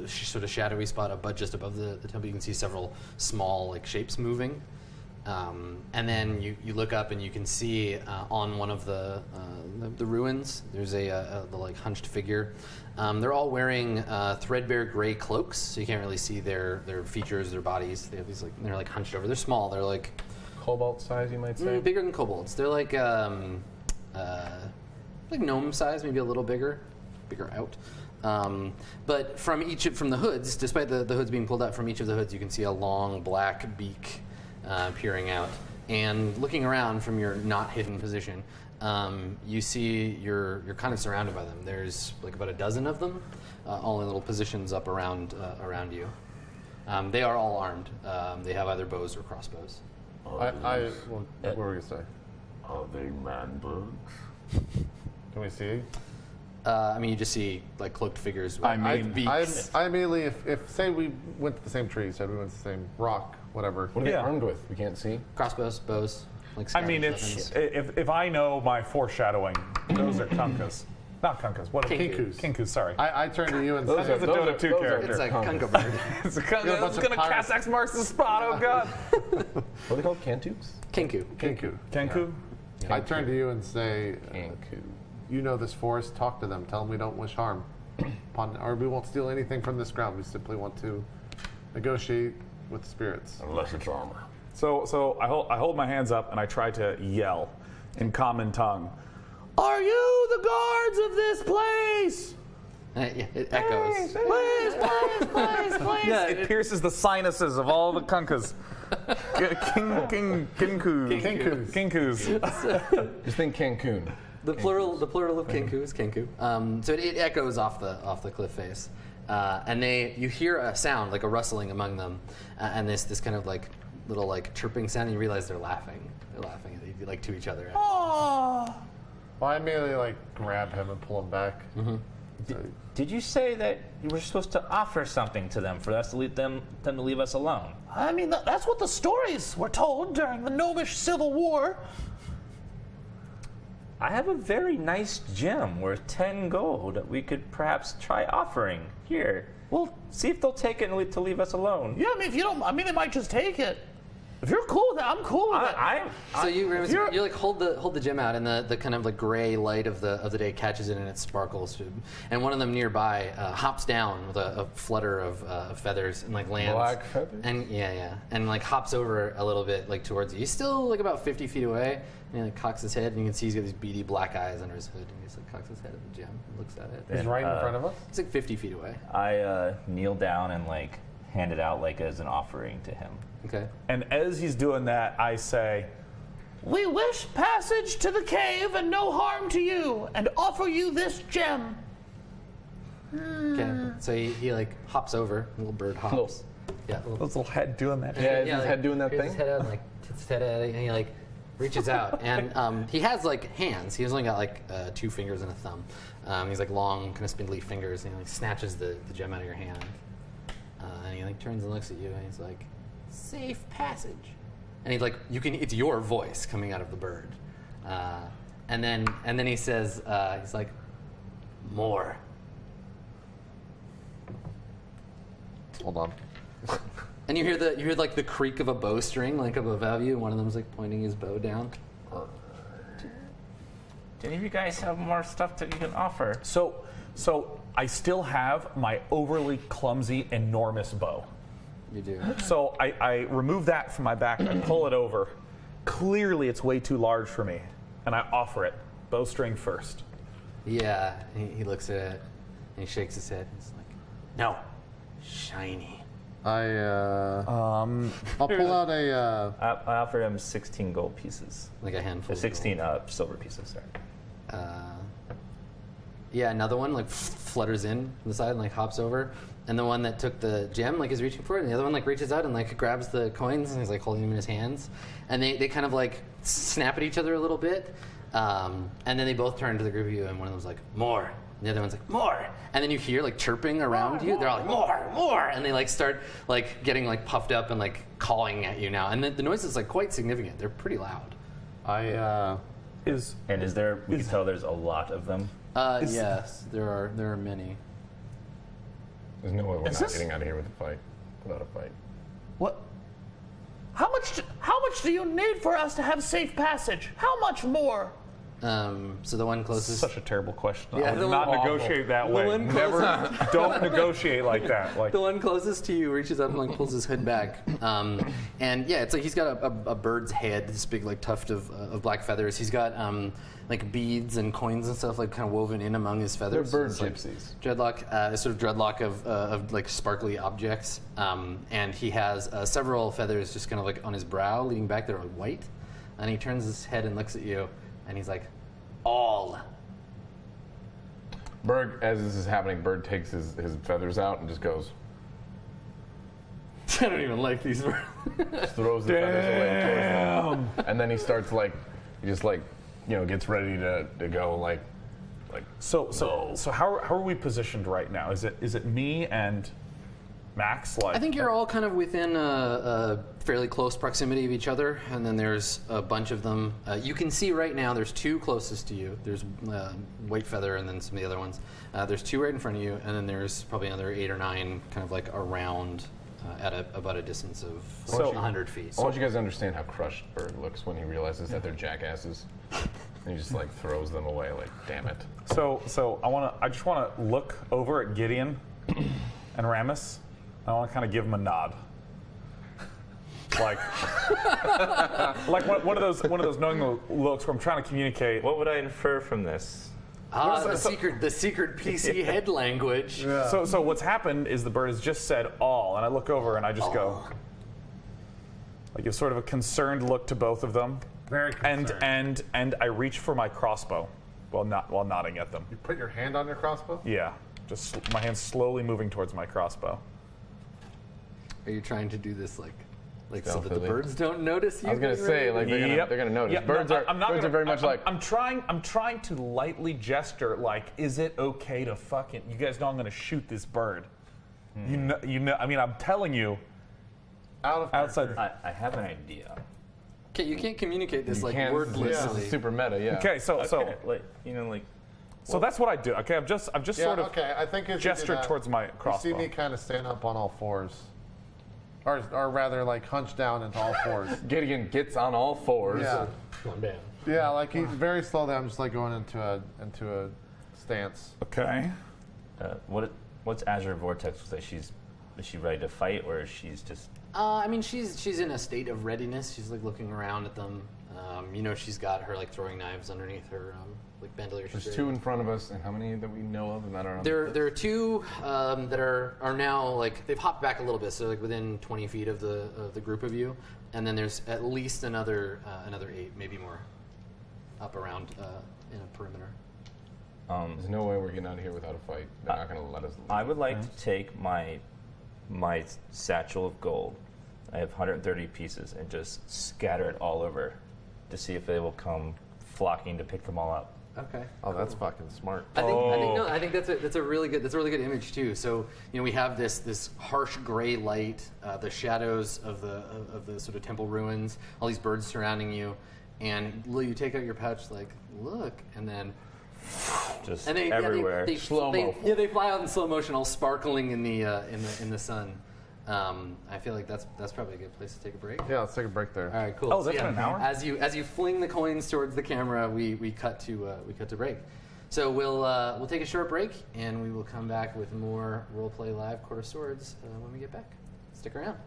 sort of shadowy spot just above the temple, you can see several small like shapes moving, and then you look up and you can see on one of the ruins there's the like hunched figure. They're all wearing threadbare gray cloaks, so you can't really see their features, their bodies. They have these they're like hunched over. They're small. They're like Cobalt size, you might say? bigger than kobolds. They're like gnome size, maybe a little bigger out. But from the hoods, despite the hoods being pulled out, from each of the hoods you can see a long black beak peering out. And looking around from your not hidden position, you see you're kind of surrounded by them. There's like about a dozen of them, all in little positions up around you. They are all armed. They have either bows or crossbows. What were we going to say? Are they man birds? Can we see? I mean, you just see like cloaked figures with beaks. I immediately, if say we went to the same tree, said we went to the same rock, whatever. What are they armed with? We can't see. Crossbows, bows. Like I mean, scavengers, it's if I know my foreshadowing, those are kunkas. Not kunkas. What are Kinkus. Kinkus, sorry. I turn to you and Those say, are the Dota 2 characters. It's like Kunka bird. It's a You're a bunch it's of gonna pirates. cast X marks the spot. Oh god. What are they called? Kantooks? Kinku. Kinku. Kenku. I turn to you and say, Kinku. you know this forest, talk to them, tell them we don't wish harm. Or we won't steal anything from this ground, we simply want to negotiate with spirits. Unless it's armor. So I hold my hands up and I try to yell in common tongue. Are you the guards of this place? Yeah, it echoes. Please. Yeah, it pierces the sinuses of all the kunkas. Kinkus. Just think Cancun. The plural of Kinku is Kinku. So it echoes off the cliff face, and you hear a sound like a rustling among them, and this kind of like little like chirping sound, and you realize they're laughing. They're laughing at you, like to each other. Aww. Well, I immediately like grab him and pull him back. Mm-hmm. Did you say that you were supposed to offer something to them for us to leave them to leave us alone? I mean, that's what the stories were told during the Gnomish Civil War. I have a very nice gem worth 10 gold that we could perhaps try offering. Here, Well, see if they'll take it and to leave us alone. yeah, I mean, if you don't, I mean, they might just take it. If you're cool with that, I'm cool with it. So you like hold the gem out, and the kind of like gray light of the day catches it and it sparkles. And one of them nearby hops down with a flutter of feathers and like lands. Black feathers? And and like hops over a little bit like towards you. He's still like about 50 feet away, and he like cocks his head, and you can see he's got these beady black eyes under his hood, and he just like cocks his head at the gem and looks at it. He's right in front of us. He's like 50 feet away. I kneel down and like hand it out like as an offering to him. Okay. And as he's doing that, I say, We wish passage to the cave and no harm to you, and offer you this gem. Okay. So he like hops over. A little bird hops. Yeah. "This little head doing that." Yeah, is his like, head doing that here's thing? His head out and like tits his head out, and he like reaches out, and he has like hands. He's only got like 2 fingers and a thumb. He's like long, kind of spindly fingers, and he like snatches the gem out of your hand, and he like turns and looks at you, and he's like, "Safe passage." And he's like, it's your voice coming out of the bird, and then he says, he's like, "More." Hold on. And you hear like the creak of a bowstring like above you, and one of them's like pointing his bow down. Do any of you guys have more stuff that you can offer? So I still have my overly clumsy, enormous bow. You do. So I remove that from my back, I pull it over. Clearly it's way too large for me, and I offer it. Bowstring first. Yeah, he looks at it, and he shakes his head. He's like, "No, shiny." I'll pull out a. I offered him 16 gold pieces. Like a handful. Or 16 silver pieces, sorry. Yeah, another one like flutters in from the side and like hops over, and the one that took the gem like is reaching for it, and the other one like reaches out and like grabs the coins and he's like holding them in his hands, and they kind of like snap at each other a little bit, and then they both turn to the group of you, and one of them's like more, and the other one's like more, and then you hear like chirping around you. They're all like more, and they like start like getting like puffed up and like calling at you now, and the noise is like quite significant. They're pretty loud. Is there? We can tell there's a lot of them. Yes, there are many. There's no way we're not getting out of here without a fight. What? How much do you need for us to have safe passage? How much more? So the one closest. such a terrible question. Yeah, I would not negotiate that way. one Never. Don't negotiate like that. Like The one closest to you reaches up and like pulls his hood back, and yeah, it's like he's got a bird's head, this big like tuft of black feathers. He's got like beads and coins and stuff like kind of woven in among his feathers. They're bird It's like gypsies. dreadlock, a sort of dreadlock of like sparkly objects, and he has several feathers just kind of like on his brow, leading back that are white, and he turns his head and looks at you, and he's like, all. Berg, as this is happening, Berg takes his feathers out and just goes. I don't even like these words. Just throws the feathers away towards them. And then he starts gets ready to go like. So how are we positioned right now? Is it me and Max? Like I think you're all kind of within a fairly close proximity of each other, and then there's a bunch of them. You can see right now there's two closest to you. There's White Feather and then some of the other ones. There's two right in front of you, and then there's probably another 8 or 9 kind of like around at about a distance of 100 feet. I want you guys to understand how crushed Berg looks when he realizes that they're jackasses. And he just like throws them away like, damn it. So I just wanna look over at Gideon and Ramus. I want to kind of give him a nod, like one of those knowing looks where I'm trying to communicate. What would I infer from this? The secret PC head language. Yeah. So what's happened is the bird has just said all, and I look over and I just go, I give sort of a concerned look to both of them, Very concerned. and I reach for my crossbow, while nodding at them. You put your hand on your crossbow? Yeah, just my hand's slowly moving towards my crossbow. Are you trying to do this like so that the Stealthily. birds don't notice you? I was gonna say like they're gonna notice. Yep, Birds no, I'm not are gonna- very much like. I'm trying to lightly gesture, like, is it okay to fucking? You guys know I'm gonna shoot this bird. You know. I mean, I'm telling you. Outside. I have an idea. Okay, you can't communicate this like This wordlessly. is super meta, yeah. Okay, so So that's what I do. Okay, I've just Yeah, sort of okay. I think as you do gestured that, towards my you crossbow. see me kind of stand up on all fours. Or rather, like, hunch down into all fours. Gideon gets on all fours. Yeah. One band. Yeah, like, he's very slowly, I'm just, like, going into a stance. Okay. what's Azure Vortex? Is she ready to fight, or is she's just? I mean, she's in a state of readiness. She's like looking around at them. She's got her like throwing knives underneath her like bandolier. There's 2 in front of us, and how many that we know of and that are on There are 2 that are now like they've hopped back a little bit, so like within 20 feet of the group of you, and then there's at least another 8, maybe more, up around in a perimeter. There's no way we're getting out of here without a fight. They're not going to let us leave. I would like to take my satchel of gold. I have 130 pieces, and just scatter it all over to see if they will come flocking to pick them all up. Okay. Oh, that's fucking smart. I think that's a really good image too. So we have this harsh gray light, the shadows of the sort of temple ruins, all these birds surrounding you, and you take out your pouch like look, and then Just and they everywhere. they Slow-mo. they fly out in slow motion, all sparkling in the sun. I feel like that's probably a good place to take a break. Yeah, let's take a break there. All right, cool. Oh, that's been an hour? As you fling the coins towards the camera, we cut to break. So we'll take a short break, and we will come back with more Roleplay Live Court of Swords when we get back. Stick around.